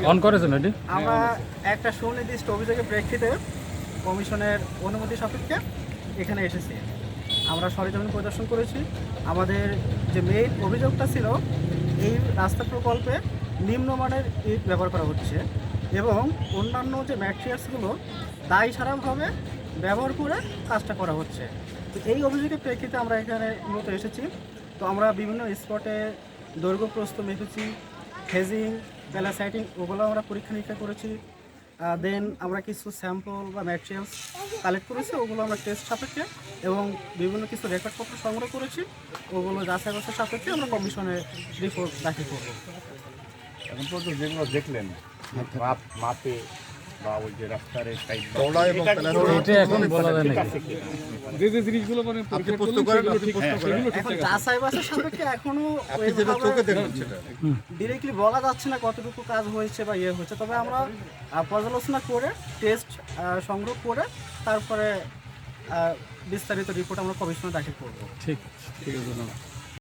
On করেছেন এটি? আমরা একটা সুনির্দিষ্ট অভিযোগের প্রেক্ষিতে কমিশনের অনুমতি সাপেক্ষে এখানে এসেছি। আমরা সরেজমিন পরিদর্শন করেছি। আমাদের যে মেইন অভিযোগটা ছিল, এই রাস্তা প্রকল্পে নিম্নমানের ইট ব্যবহার করা হচ্ছে এবং অন্যান্য যে ম্যাটেরিয়ালসগুলো দায়ী সারাভাবে ব্যবহার করে কাজটা করা হচ্ছে। তো এই অভিযোগের প্রেক্ষিতে আমরা এখানে মূলত এসেছি। তো আমরা বিভিন্ন স্পটে দৈর্ঘ্য প্রস্থ মেপেছি, ফেজিং, প্যালাসাইটিং ওগুলো আমরা পরীক্ষা নিরীক্ষা করেছি। দেন আমরা কিছু স্যাম্পল বা ম্যাটেরিয়ালস কালেক্ট করেছি, ওগুলো আমরা টেস্ট সাপেক্ষে এবং বিভিন্ন কিছু রেকর্ডপত্র সংগ্রহ করেছি, ওগুলো যাচাই বাছাই সাপেক্ষে আমরা কমিশনে রিপোর্ট দাখিল করব। এখন পর্যন্ত যেগুলো দেখলেন মাপে বা ওই যে রাস্তার সাইড এটা এখন বলা যায় না। যে জিনিসগুলো মানে এখন যাচাই বাছাই সাপেক্ষে এখনো ডিরেক্টলি বলা যাচ্ছে না কতটুকু কাজ হয়েছে বা ইয়ে হয়েছে, তবে আমরা পর্যালোচনা করে টেস্ট সংগ্রহ করে তারপরে বিস্তারিত রিপোর্ট আমরা কমিশনে দাখিল করব। ঠিক আছে, ঠিক আছে।